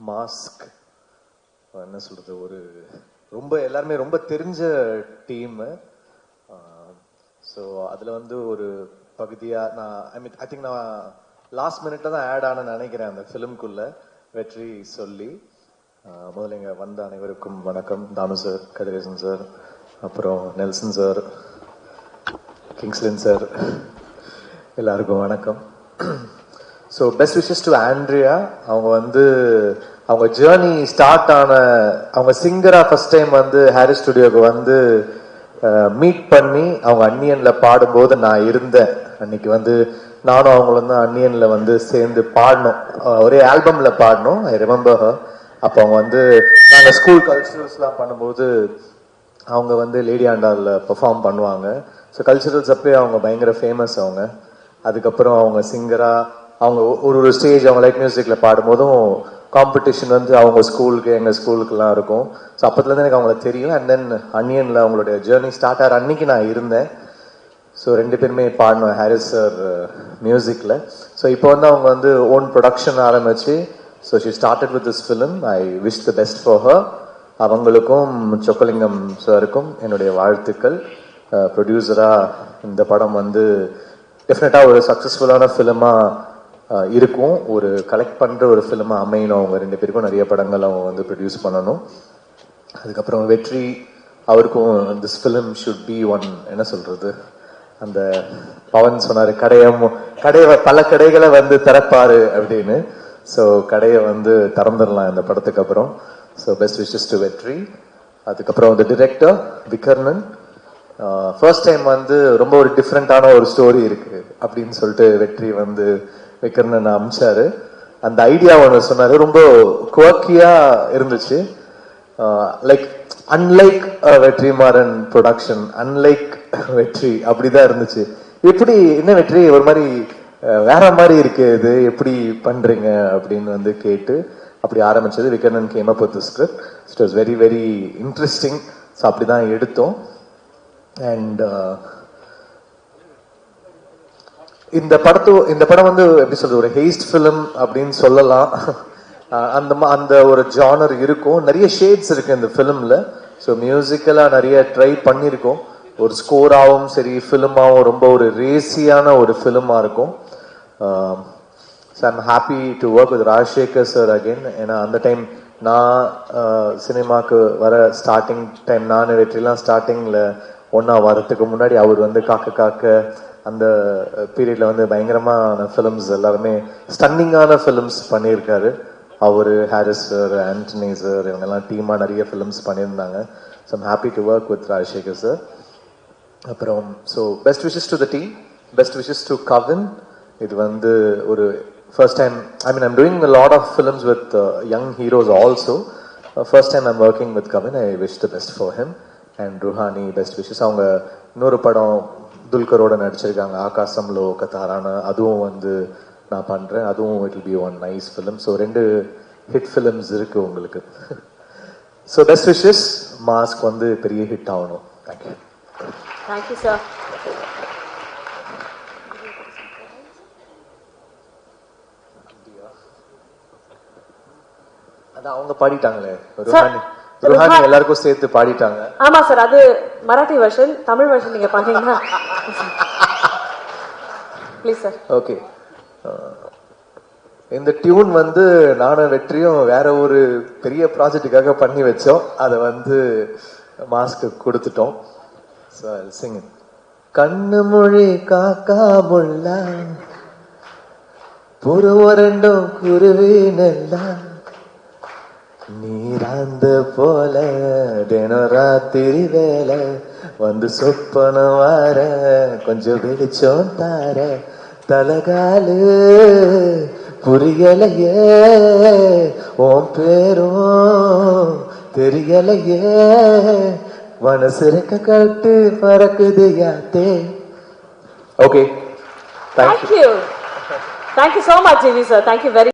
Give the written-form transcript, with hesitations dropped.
Mask என்ன சொல்றது, ஒரு ரொம்ப எல்லாருமே ரொம்ப தெரிஞ்ச டீம். ஸோ அதுல வந்து ஒரு பகுதியா நான் ஐ திங்க் நான் லாஸ்ட் மினிட்ல தான் ஆட் ஆன நினைக்கிறேன் அந்த ஃபிலிம்குள்ள. வெற்றி சொல்லி முதல்ல இங்க வந்த அனைவருக்கும் வணக்கம். தானு சார், கதிரேசன் சார், அப்புறம் நெல்சன் சார், கிங்ஸ்லின் சார், எல்லாருக்கும் வணக்கம். So best wishes to Andrea. அவங்க வந்து அவங்க ஜேர்னி ஸ்டார்ட் ஆன, அவங்க சிங்கரா ஃபர்ஸ்ட் டைம் வந்து ஹாரிஸ் ஸ்டுடியோக்கு வந்து மீட் பண்ணி அவங்க அன்னியன்ல பாடும்போது நான் இருந்தேன். அன்னைக்கு வந்து நானும் அவங்களும் தான் அன்னியன்ல வந்து சேர்ந்து பாடணும், ஒரே ஆல்பம்ல பாடணும். I remember her. அப்போ அவங்க வந்து நாங்கள் ஸ்கூல் கல்ச்சுரல்ஸ்லாம் பண்ணும்போது அவங்க வந்து லேடி ஆண்டாவில் பெர்ஃபார்ம் பண்ணுவாங்க. ஸோ கல்ச்சுரல்ஸ் அப்பயே அவங்க பயங்கர ஃபேமஸ் அவங்க. அதுக்கப்புறம் அவங்க சிங்கரா அவங்க ஒரு ஸ்டேஜ் அவங்க லைட் மியூசிக்ல பாடும்போதும் காம்படிஷன் வந்து அவங்க ஸ்கூலுக்கு எங்க ஸ்கூலுக்குலாம் இருக்கும். ஸோ அப்பத்துலேருந்து எனக்கு அவங்கள தெரியும். அண்ட் தென் அன்னியன்ல அவங்களுடைய ஜேர்னி ஸ்டார்ட் ஆகிற அன்னைக்கு நான் இருந்தேன். ஸோ ரெண்டு பேருமே பாடணும் ஹாரிஸ் சார் மியூசிக்ல. ஸோ இப்போ வந்து அவங்க வந்து ஓன் ப்ரொடக்ஷன் ஆரம்பிச்சு, so she started with this film. I wish the best for her. அவங்களுக்கும் சொக்கலிங்கம் சாருக்கும் என்னுடைய வாழ்த்துக்கள். ப்ரொடியூசரா இந்த படம் வந்து டெஃபினட்டா ஒரு சக்சஸ்ஃபுல்லான ஃபிலிமா இருக்கும், ஒரு கலெக்ட் பண்ற ஒரு ஃபிலிமா அமையணும். அவங்க ரெண்டு பேருக்கும் நிறைய படங்கள் அவங்க வந்து ப்ரொடியூஸ் பண்ணணும். அதுக்கப்புறம் வெற்றி அவருக்கும் this film should be one, என்ன சொல்றது, அந்த பவன் சொன்னாரு கடையை பல கடைகளை வந்து திறப்பாரு அப்படின்னு. ஸோ கடையை வந்து திறந்துடலாம் இந்த படத்துக்கு அப்புறம். ஸோ பெஸ்ட் விஷஸ் டு வெற்றி. அதுக்கப்புறம் வந்து டிரெக்டர் விகர்ணன். ஃபர்ஸ்ட் டைம் வந்து ரொம்ப ஒரு டிஃப்ரெண்டான ஒரு ஸ்டோரி இருக்கு அப்படின்னு சொல்லிட்டு வெற்றி வந்து விகர்ணன் அமிச்சாரு. அந்த ஐடியா ஒன்று சொன்னாரு, ரொம்ப குவர்க்கியா இருந்துச்சு. Like unlike Vetrimaaran production, unlike வெற்றி அப்படிதான் இருந்துச்சு. எப்படி என்ன வெற்றி ஒரு மாதிரி வேற மாதிரி இருக்கு, இது எப்படி பண்றீங்க அப்படின்னு வந்து கேட்டு அப்படி ஆரம்பிச்சது. Vikarnan came up with the script. It was very very interesting. So அப்படிதான் எடுத்தோம். அண்ட் இந்த படம் வந்து எப்படி சொல்றது, ஒரு ஹேஸ்ட் ஃபிலிம் அப்படின்னு சொல்லலாம். அந்த ஒரு ஜானர் இருக்கும், நிறைய ஷேட்ஸ் இருக்கு இந்த ஃபிலிம்ல. ஸோ மியூசிக்கலா நிறைய ட்ரை பண்ணியிருக்கோம். ஒரு ஸ்கோராகவும் சரி, ஃபிலிமாவும் ரொம்ப ஒரு ரேசியான ஒரு ஃபிலிமா இருக்கும். So I'm happy to work with Rajasekhar sir again. ஏன்னா அந்த டைம் நான் சினிமாக்கு வர ஸ்டார்டிங் டைம், நான் வெற்றிலாம் ஸ்டார்டிங்ல ஒன்னா வரத்துக்கு முன்னாடி அவர் வந்து காக்க அந்த பீரியட்ல வந்து பயங்கரமான ஃபிலிம்ஸ், எல்லாருமே ஸ்டன்னிங்கான ஃபிலிம்ஸ் பண்ணியிருக்காரு அவரு. ஹாரிஸ் சார், ஆண்டனி சார், இவங்கெல்லாம் டீமா நிறைய ஃபிலிம்ஸ் பண்ணியிருந்தாங்க. So I'm happy to work with Rajasekhar sir. அப்புறம் so best wishes to the team, best wishes to Kavin. இது வந்து ஒரு first time, I mean I'm doing a lot of films with young heroes also. First time I'm working with Kavin. I wish the best for him. And Ruhani, best wishes. அவங்க இன்னொரு படம் துல்கரோட நடிச்சிருக்காங்க, ஆகாசம்லோ கத்தாரான, அதுவும் வந்து நான் பண்றேன். அதுவும் it will be one nice film. So ரெண்டு ஹிட் ஃபிலிம்ஸ் இருக்கு உங்களுக்கு. So best wishes. மாஸ்க் வந்து பெரிய ஹிட் ஆகணும். தேங்க்யூ. Thank you sir. அதான் அவங்க பாடிட்டாங்களே, ருஹானி எல்லாருக்கும் சேர்த்து பாடிட்டாங்க. ஆமா சார், அது மராத்தி வெர்ஷன். தமிழ் வெர்ஷன் நீங்க பாத்தீங்கன்னா ப்ளீஸ் சார். ஓகே. இந்த டியூன் வந்து நானும் வெற்றியும் வேற ஒரு பெரிய ப்ராஜெக்டுக்காக பண்ணி வச்சோம். அதை வந்து மாஸ்க்கு கொடுத்துட்டோம். ஸோ சிங். கண்ணு மொழி காக்கா முள்ள புருவரண்டும் குருவினெல்லாம் நீராந்த போல தினம் ராத்திரி வேலை வந்து சொப்பனம் வார கொஞ்சம் வெளிச்சம் தார தலகாலு புரியலையே உன் பேரும் தெரியலையே மனசு ரெக்க கட்டு பறக்குது யாத்தே. Okay, thank you. Thank you so much, GV sir. Thank you very